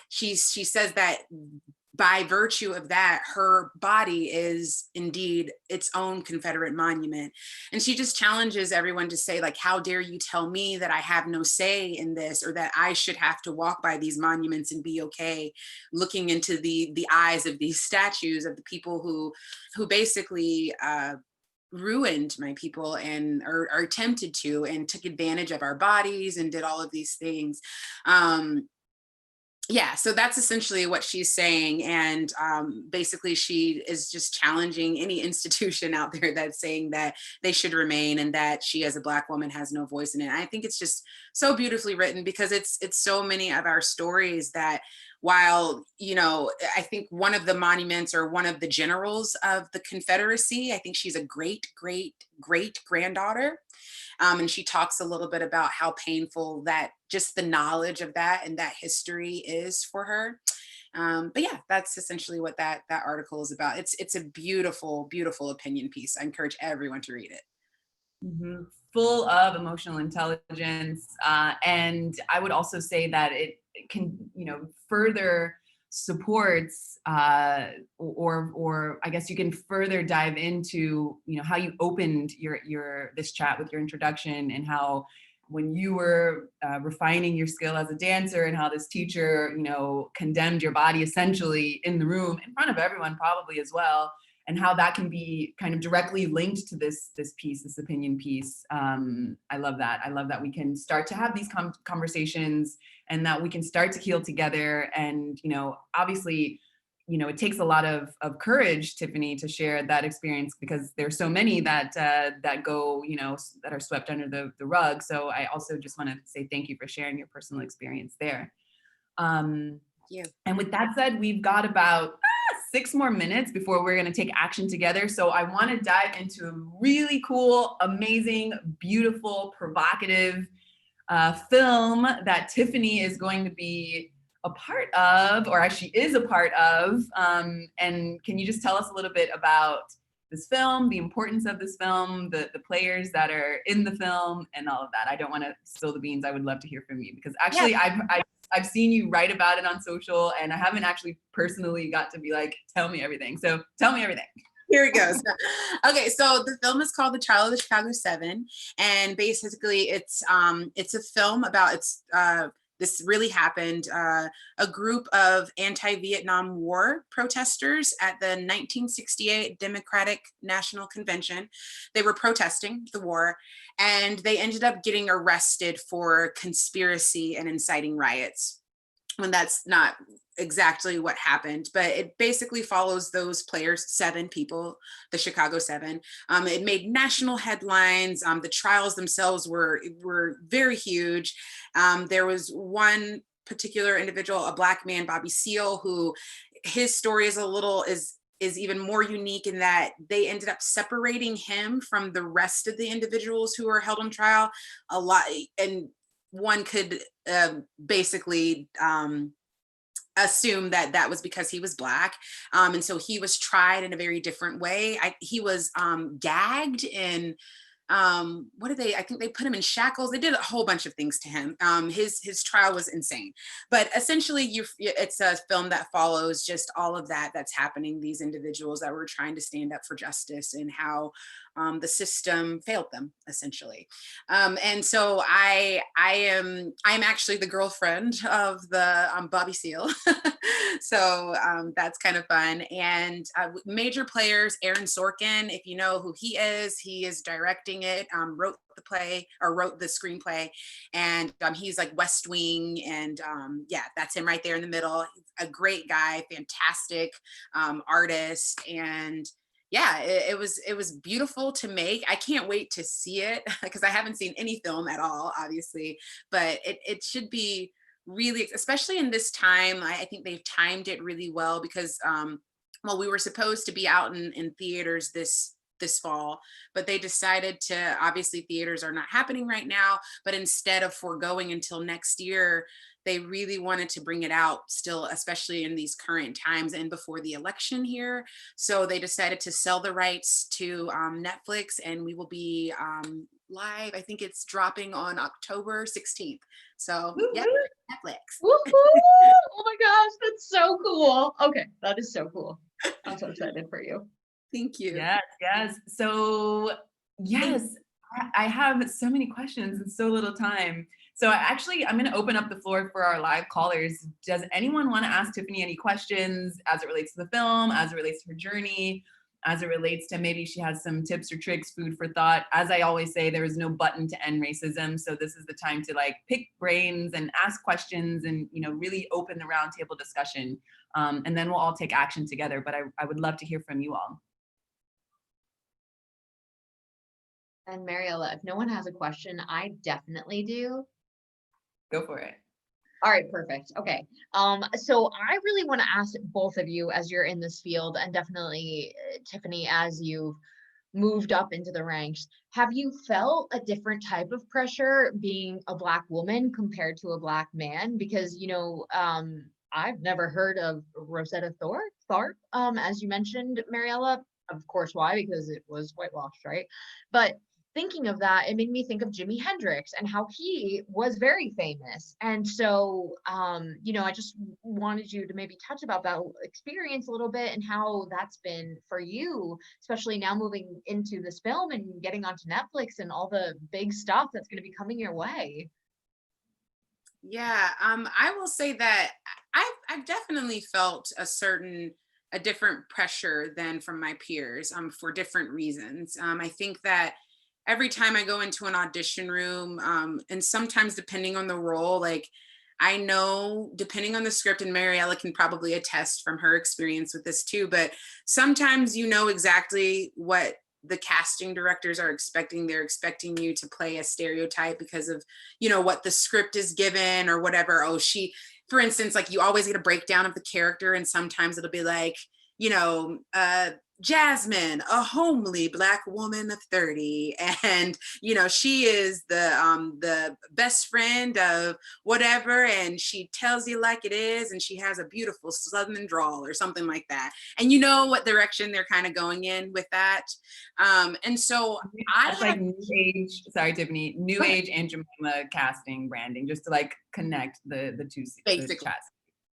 she says that by virtue of that, her body is indeed its own Confederate monument. And she just challenges everyone to say, like, how dare you tell me that I have no say in this, or that I should have to walk by these monuments and be okay looking into the eyes of these statues of the people who basically ruined my people, and or attempted to, and took advantage of our bodies and did all of these things. Yeah, so that's essentially what she's saying. And basically she is just challenging any institution out there that's saying that they should remain, and that she as a Black woman has no voice in it. I think it's just so beautifully written, because it's so many of our stories that, while, I think one of the monuments, or one of the generals of the Confederacy, I think she's a great granddaughter. And she talks a little bit about how painful that, just the knowledge of that and that history is for her. But yeah, that's essentially what that article is about. It's a beautiful, beautiful opinion piece. I encourage everyone to read it. Mm-hmm. Full of emotional intelligence. And I would also say that it can, further supports, or I guess you can further dive into, how you opened this chat with your introduction, and how when you were refining your skill as a dancer, and how this teacher, condemned your body essentially in the room in front of everyone probably as well, and how that can be kind of directly linked to this piece, this opinion piece. I love that. I love that we can start to have these conversations, and that we can start to heal together. And, obviously, it takes a lot of courage, Tiffany, to share that experience, because there's so many that go, that are swept under the rug. So I also just want to say thank you for sharing your personal experience there. Yeah. And with that said, we've got about 6 more minutes before we're going to take action together. So I want to dive into a really cool, amazing, beautiful, provocative film that Tiffany is going to be a part of, or actually is a part of. And can you just tell us a little bit about this film, the importance of this film, the players that are in the film, and all of that? I don't want to spill the beans. I would love to hear from you, because actually I've seen you write about it on social, and I haven't actually personally got to be like, tell me everything. So tell me everything. Here we go. Okay, so the film is called The Trial of the Chicago 7, and basically it's a film about this really happened. A group of anti-Vietnam War protesters at the 1968 Democratic National Convention, they were protesting the war, and they ended up getting arrested for conspiracy and inciting riots, when that's not exactly what happened, but it basically follows those players, 7 people, the Chicago 7. It made national headlines. The trials themselves were very huge. There was one particular individual, a Black man, Bobby Seale, who his story is even more unique in that they ended up separating him from the rest of the individuals who were held on trial a lot, and one could basically assume that that was because he was Black. And so he was tried in a very different way. He was gagged in, I think they put him in shackles. They did a whole bunch of things to him. His trial was insane. But essentially it's a film that follows just all of that's happening, these individuals that were trying to stand up for justice, and how the system failed them, essentially. And so I'm actually the girlfriend of the Bobby Seale. So that's kind of fun. And major players, Aaron Sorkin, if you know who he is directing it, wrote the screenplay, and he's like West Wing, and yeah, that's him right there in the middle. He's a great guy, fantastic artist, and yeah, it was beautiful to make. I can't wait to see it because I haven't seen any film at all, obviously, but it should be really, especially in this time. I think they've timed it really well because well, we were supposed to be out in theaters this fall, but they decided to, obviously theaters are not happening right now, but instead of foregoing until next year, they really wanted to bring it out still, especially in these current times and before the election here. So they decided to sell the rights to Netflix, and we will be live. I think it's dropping on October 16th. So yeah, Netflix. Oh my gosh, that's so cool. Okay, that is so cool. I'm so excited for you. Thank you. Yes. So yes, I have so many questions and so little time. So I'm going to open up the floor for our live callers. Does anyone want to ask Tiffany any questions as it relates to the film, as it relates to her journey, as it relates to maybe she has some tips or tricks, food for thought? As I always say, there is no button to end racism. So this is the time to like pick brains and ask questions and, really open the roundtable discussion. And then we'll all take action together. But I would love to hear from you all. And Maryella, if no one has a question, I definitely do. Go for it. All right, perfect. Okay. So I really want to ask both of you as you're in this field, and definitely Tiffany, as you've moved up into the ranks, have you felt a different type of pressure being a Black woman compared to a Black man? Because, I've never heard of Rosetta Tharpe, as you mentioned, Maryella. Of course, why? Because it was whitewashed, right? But thinking of that, it made me think of Jimi Hendrix and how he was very famous. And so, I just wanted you to maybe touch about that experience a little bit and how that's been for you, especially now moving into this film and getting onto Netflix and all the big stuff that's going to be coming your way. Yeah, I will say that I've definitely felt a different pressure than from my peers for different reasons. I think that every time I go into an audition room, and sometimes depending on the role, like I know depending on the script, and Maryella can probably attest from her experience with this too, but sometimes you know exactly what the casting directors are expecting. They're expecting you to play a stereotype because of, what the script is given or whatever. Oh, for instance, like you always get a breakdown of the character, and sometimes it'll be like, Jasmine, a homely Black woman of 30, and she is the best friend of whatever, and she tells you like it is, and she has a beautiful Southern drawl or something like that, and you know what direction they're kind of going in with that. And so That's like new age. Sorry, Tiffany. New age Aunt Jemima casting branding, just to like connect the two basically.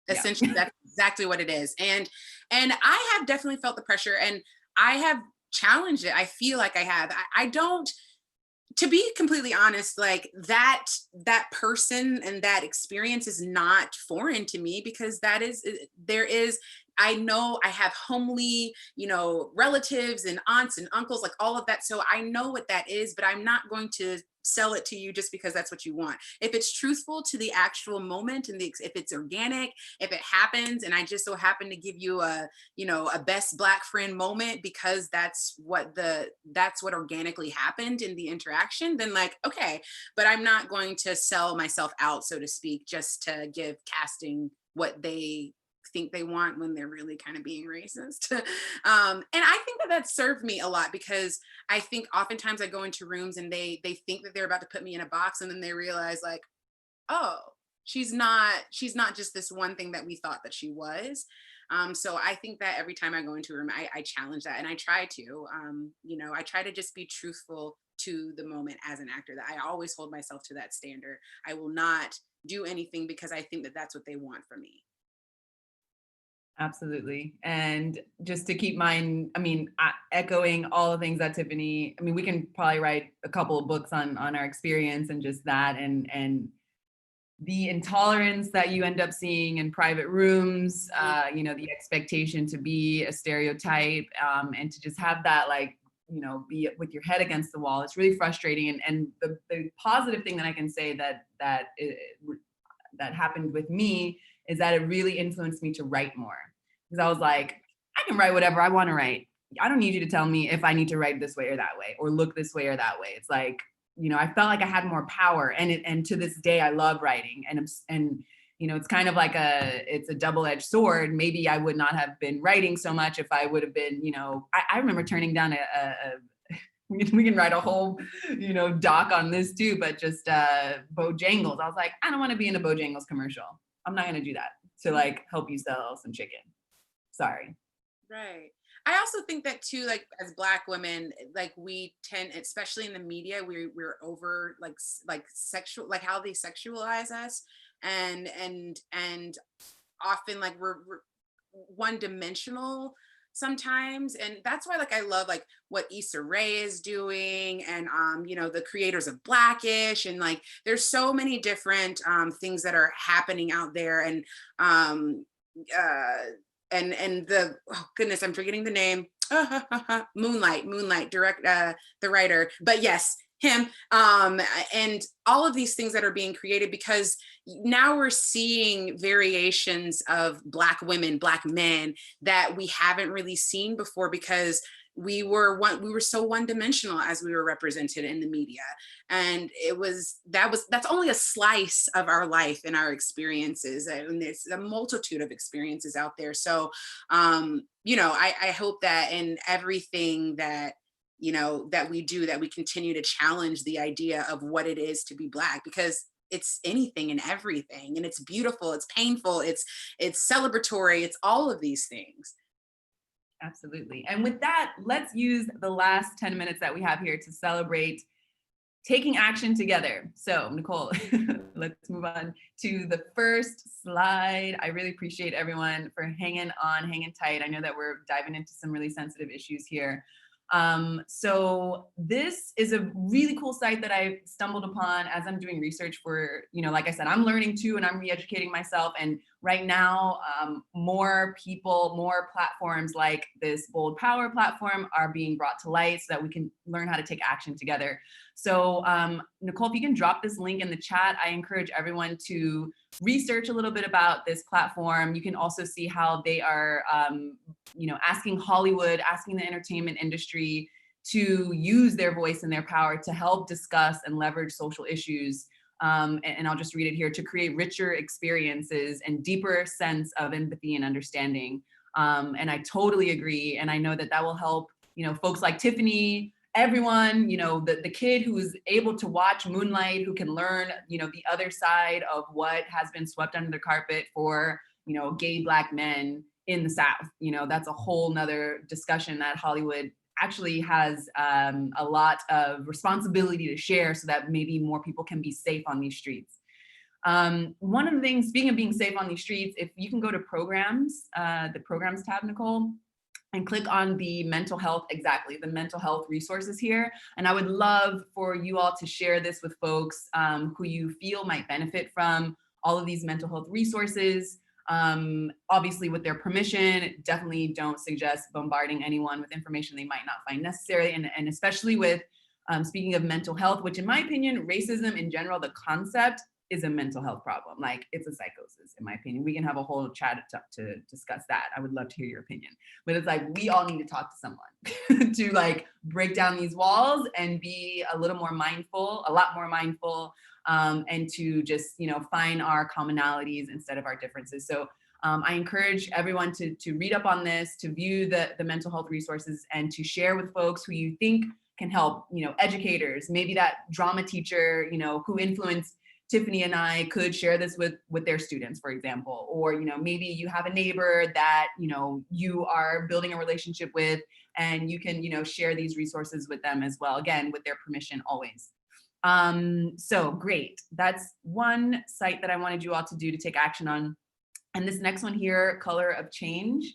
Essentially, that's exactly what it is. And I have definitely felt the pressure, and I have challenged it. I feel like I have. I don't, to be completely honest, like that person and that experience is not foreign to me, because I know I have homely, relatives and aunts and uncles, like all of that. So I know what that is, but I'm not going to sell it to you just because that's what you want. If it's truthful to the actual moment, and if it's organic, if it happens, and I just so happen to give you a best Black friend moment because that's what organically happened in the interaction, then like, okay, but I'm not going to sell myself out, so to speak, just to give casting what they think they want when they're really kind of being racist. And I think that served me a lot, because I think oftentimes I go into rooms and they think that they're about to put me in a box, and then they realize like, oh, she's not just this one thing that we thought that she was. So I think that every time I go into a room, I challenge that, and I try to, I try to just be truthful to the moment as an actor, that I always hold myself to that standard. I will not do anything because I think that that's what they want from me. Absolutely. And just to keep mine, echoing all the things that Tiffany, we can probably write a couple of books on our experience and just that, and the intolerance that you end up seeing in private rooms, the expectation to be a stereotype, and to just have that, like, be with your head against the wall. It's really frustrating. And the positive thing that I can say that happened with me is that it really influenced me to write more. Because I was like, I can write whatever I want to write. I don't need you to tell me if I need to write this way or that way, or look this way or that way. It's like, I felt like I had more power, and to this day I love writing, and it's kind of like it's a double-edged sword. Maybe I would not have been writing so much if I would have been, I remember turning down we can write a whole, doc on this too, but just Bojangles. I was like, I don't want to be in a Bojangles commercial. I'm not going to do that to like help you sell some chicken. Sorry. Right. I also think that too, like as Black women, like we tend, especially in the media, we're over like sexual, like how they sexualize us, and often like we're one dimensional sometimes. And that's why like I love like what Issa Rae is doing, and the creators of Blackish, and like there's so many different things that are happening out there. And and the, oh goodness, I'm forgetting the name. Moonlight direct, the writer, but yes, him, and all of these things that are being created, because now we're seeing variations of Black women, Black men that we haven't really seen before, because we were so one-dimensional as we were represented in the media. And that's only a slice of our life and our experiences, and there's a multitude of experiences out there. So I hope that in everything that that we do, that we continue to challenge the idea of what it is to be Black, because it's anything and everything, and it's beautiful, it's painful, it's celebratory, it's all of these things. Absolutely. And with that, let's use the last 10 minutes that we have here to celebrate taking action together. So Nicole, let's move on to the first slide. I really appreciate everyone for hanging tight. I know that we're diving into some really sensitive issues here. So this is a really cool site that I stumbled upon as I'm doing research for, like I said, I'm learning too, and I'm re-educating myself. And right now, more people, more platforms like this Bold Power platform are being brought to light so that we can learn how to take action together. So Nicole, if you can drop this link in the chat, I encourage everyone to research a little bit about this platform. You can also see how they are, asking Hollywood, asking the entertainment industry to use their voice and their power to help discuss and leverage social issues. And I'll just read it here: to create richer experiences and deeper sense of empathy and understanding. And I totally agree. And I know that will help, folks like Tiffany, everyone, the kid who's able to watch Moonlight, who can learn, the other side of what has been swept under the carpet for, gay Black men in the South. That's a whole nother discussion that Hollywood actually has a lot of responsibility to share, so that maybe more people can be safe on these streets. One of the things, speaking of being safe on these streets, if you can go to programs, the programs tab, Nicole, and click on the mental health, exactly, the mental health resources here. And I would love for you all to share this with folks who you feel might benefit from all of these mental health resources. Obviously with their permission. Definitely don't suggest bombarding anyone with information they might not find necessary. And especially with, speaking of mental health, which in my opinion, racism in general, the concept is a mental health problem. Like, it's a psychosis, in my opinion. We can have a whole chat to discuss that. I would love to hear your opinion. But it's like, we all need to talk to someone to like break down these walls and be a little more mindful, a lot more mindful, and to just, you know, find our commonalities instead of our differences. So I encourage everyone to read up on this, to view the mental health resources, and to share with folks who you think can help, you know, educators, maybe that drama teacher, you know, who influenced Tiffany and I could share this with their students, for example. Or, you know, maybe you have a neighbor that, you know, you are building a relationship with, and you can, you know, share these resources with them as well, again, with their permission always. So great. That's one site that I wanted you all to do to take action on. And this next one here, Color of Change.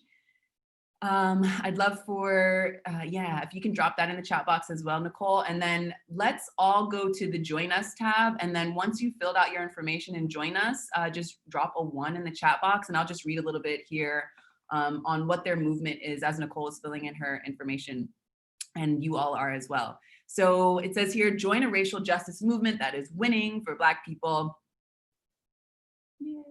I'd love for, yeah, if you can drop that in the chat box as well, Nicole. And then let's all go to the Join Us tab. And then once you filled out your information and join us, just drop a 1 in the chat box, and I'll just read a little bit here on what their movement is as Nicole is filling in her information, and you all are as well. So it says here, join a racial justice movement that is winning for Black people. Yay.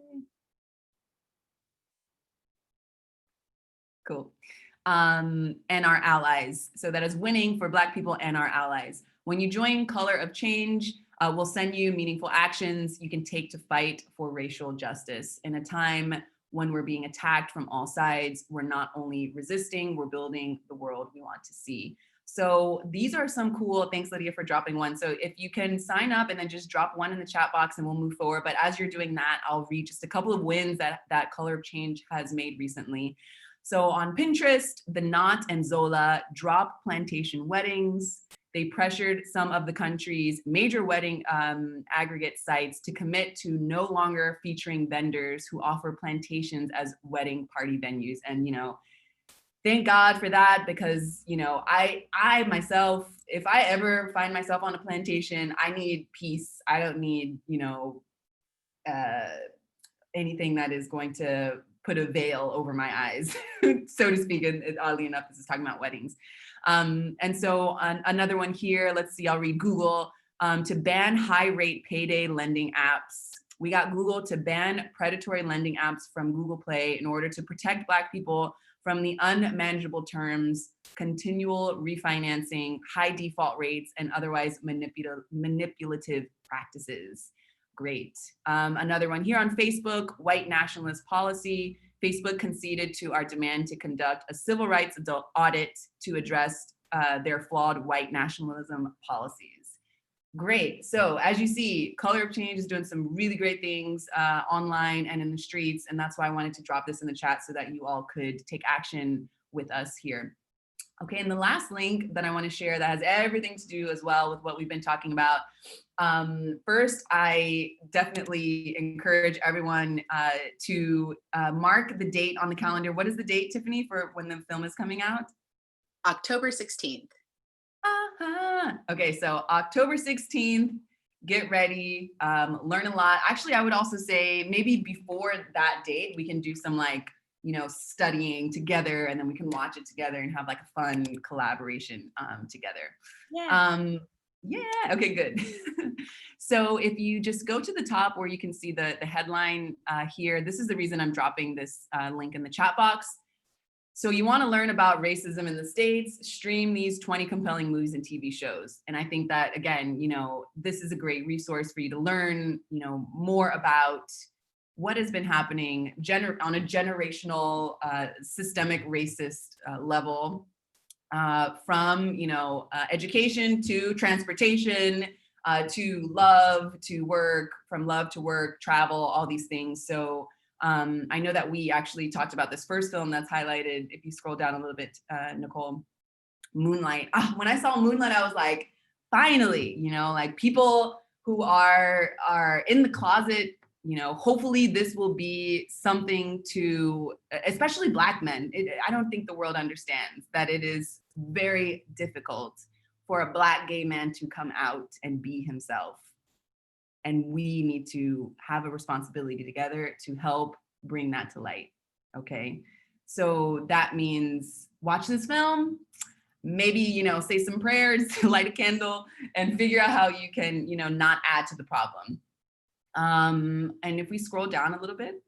Cool. And our allies. So that is winning for Black people and our allies. When you join Color of Change, we'll send you meaningful actions you can take to fight for racial justice. In a time when we're being attacked from all sides, we're not only resisting, we're building the world we want to see. So these are some cool, thanks Lydia for dropping 1. So if you can sign up and then just drop 1 in the chat box and we'll move forward. But as you're doing that, I'll read just a couple of wins that Color of Change has made recently. So on Pinterest, the Knot and Zola dropped plantation weddings. They pressured some of the country's major wedding aggregate sites to commit to no longer featuring vendors who offer plantations as wedding party venues. And, you know, thank God for that, because, you know, I myself, if I ever find myself on a plantation, I need peace. I don't need, you know, anything that is going to put a veil over my eyes, so to speak. And oddly enough, this is talking about weddings. And so another one here, let's see, I'll read Google, to ban high rate payday lending apps. We got Google to ban predatory lending apps from Google Play in order to protect Black people from the unmanageable terms, continual refinancing, high default rates, and otherwise manipulative practices. Great. Another one here on Facebook, white nationalist policy. Facebook conceded to our demand to conduct a civil rights audit to address their flawed white nationalism policies. Great. So as you see, Color of Change is doing some really great things online and in the streets. And that's why I wanted to drop this in the chat so that you all could take action with us here. Okay, and the last link that I want to share that has everything to do as well with what we've been talking about. First, I definitely encourage everyone to mark the date on the calendar. What is the date, Tiffany, for when the film is coming out? October 16th. Okay, so October 16th, get ready, learn a lot. Actually, I would also say maybe before that date, we can do some like, you know, studying together, and then we can watch it together and have like a fun collaboration together. Yeah. Yeah, okay, good. So if you just go to the top where you can see the headline here, this is the reason I'm dropping this link in the chat box. So you want to learn about racism in the States, stream these 20 compelling movies and TV shows. And I think that, again, you know, this is a great resource for you to learn, you know, more about what has been happening on a generational, systemic racist level, from, you know, education to transportation, to love, to work, from love to work, travel, all these things. So I know that we actually talked about this first film that's highlighted, if you scroll down a little bit, Nicole, Moonlight. When I saw Moonlight, I was like, finally, you know, like people who are in the closet hopefully this will be something to, especially Black men. I don't think the world understands that it is very difficult for a Black gay man to come out and be himself. And we need to have a responsibility together to help bring that to light, okay? So that means watch this film, maybe, say some prayers, light a candle, and figure out how you can, not add to the problem. And if we scroll down a little bit,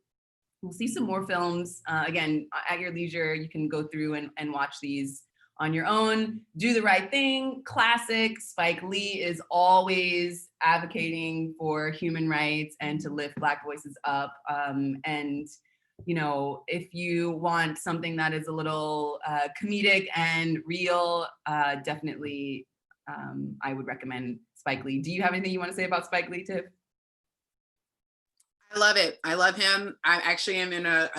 we'll see some more films. Again, at your leisure, you can go through and watch these on your own. Do the Right Thing, classic. Spike Lee is always advocating for human rights and to lift Black voices up. And if you want something that is a little comedic and real, definitely I would recommend Spike Lee. Do you have anything you want to say about Spike Lee, Tiff? I love it. I love him. I actually am in a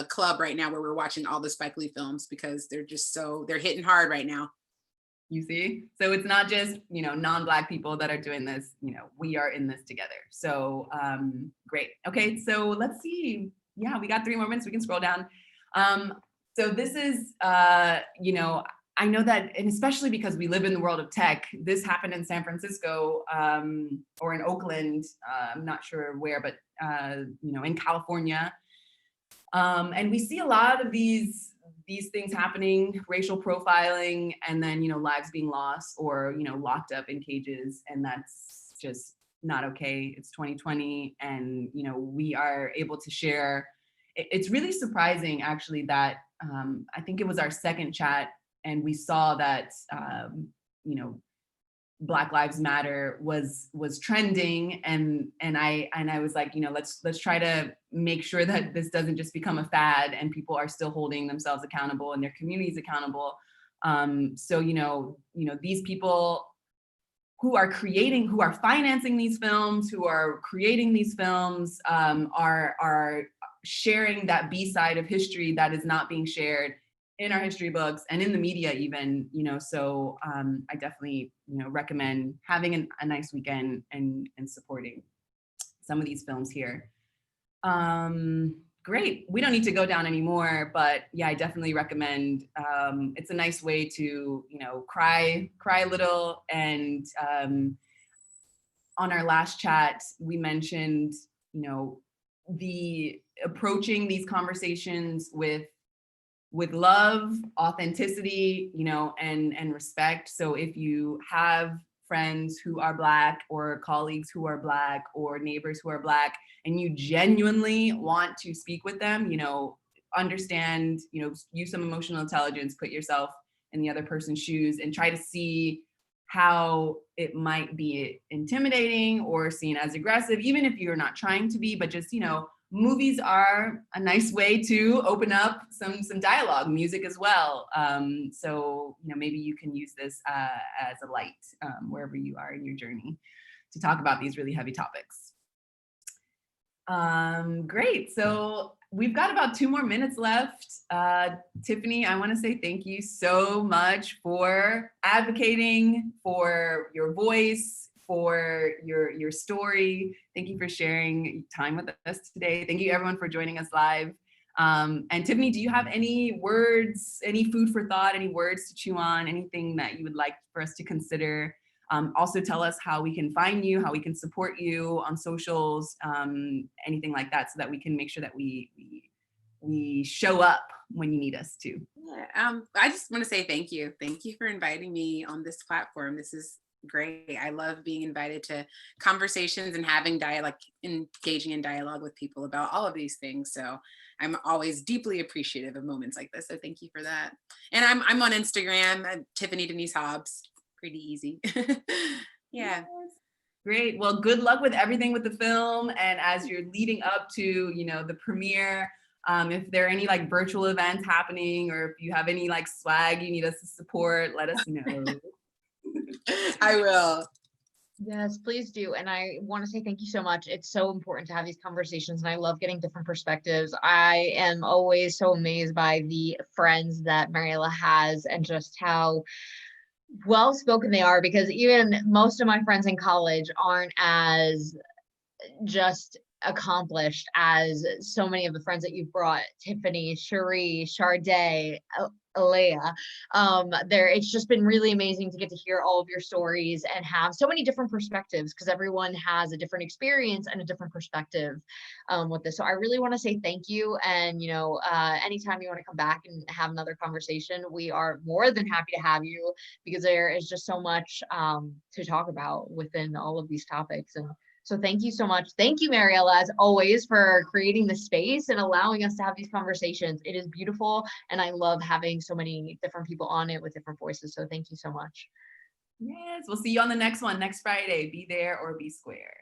club right now where we're watching all the Spike Lee films because they're hitting hard right now. You see? So it's not just, non-Black people that are doing this, we are in this together. So great. Okay, so let's see. Yeah, we got 3 more minutes. We can scroll down. So this is, I know that, and especially because we live in the world of tech, this happened in San Francisco or in Oakland, I'm not sure where, but in California. And we see a lot of these things happening, racial profiling, and then, lives being lost or, locked up in cages. And that's just not okay. It's 2020. And, we are able to share. It's really surprising, actually, that I think it was our second chat, and we saw that, Black Lives Matter was trending, and I was like, let's try to make sure that this doesn't just become a fad and people are still holding themselves accountable and their communities accountable. So these people who are financing these films, who are creating these films, are sharing that B side of history that is not being shared in our history books and in the media even, so I definitely, recommend having a nice weekend and supporting some of these films here. Great, we don't need to go down anymore, but yeah, I definitely recommend, it's a nice way to, cry a little. And on our last chat, we mentioned, the approaching these conversations with love, authenticity, and respect. So if you have friends who are Black or colleagues who are Black or neighbors who are Black, and you genuinely want to speak with them, understand, use some emotional intelligence, put yourself in the other person's shoes and try to see how it might be intimidating or seen as aggressive, even if you're not trying to be, but just, movies are a nice way to open up some dialogue, music as well. So, maybe you can use this as a light wherever you are in your journey to talk about these really heavy topics. Great, so we've got about 2 more minutes left. Tiffany, I wanna say thank you so much for advocating for your voice, for your story. Thank you for sharing time with us today. Thank you everyone for joining us live. And Tiffany, do you have any words, any food for thought, any words to chew on, anything that you would like for us to consider? Also tell us how we can find you, how we can support you on socials, anything like that, so that we can make sure that we show up when you need us to. Yeah, I just want to say thank you. Thank you for inviting me on this platform. This is great. I love being invited to conversations and having dialogue, engaging in dialogue with people about all of these things. So I'm always deeply appreciative of moments like this. So thank you for that. And I'm on Instagram, Tiffany Denise Hobbs. Pretty easy. Yeah. Great. Well, good luck with everything with the film, and as you're leading up to, the premiere. If there are any like virtual events happening, or if you have any like swag you need us to support, let us know. I will. Yes, please do. And I want to say thank you so much. It's so important to have these conversations, and I love getting different perspectives. I am always so amazed by the friends that Maryella has and just how well-spoken they are, because even most of my friends in college aren't as just accomplished as so many of the friends that you've brought, Tiffany, Cherie, Sade, Alea. It's just been really amazing to get to hear all of your stories and have so many different perspectives, because everyone has a different experience and a different perspective with this. So I really want to say thank you. And, you know, anytime you want to come back and have another conversation, we are more than happy to have you, because there is just so much to talk about within all of these topics. And so thank you so much. Thank you, Maryella, as always, for creating the space and allowing us to have these conversations. It is beautiful, and I love having so many different people on it with different voices. So thank you so much. Yes, we'll see you on the next one next Friday. Be there or be square.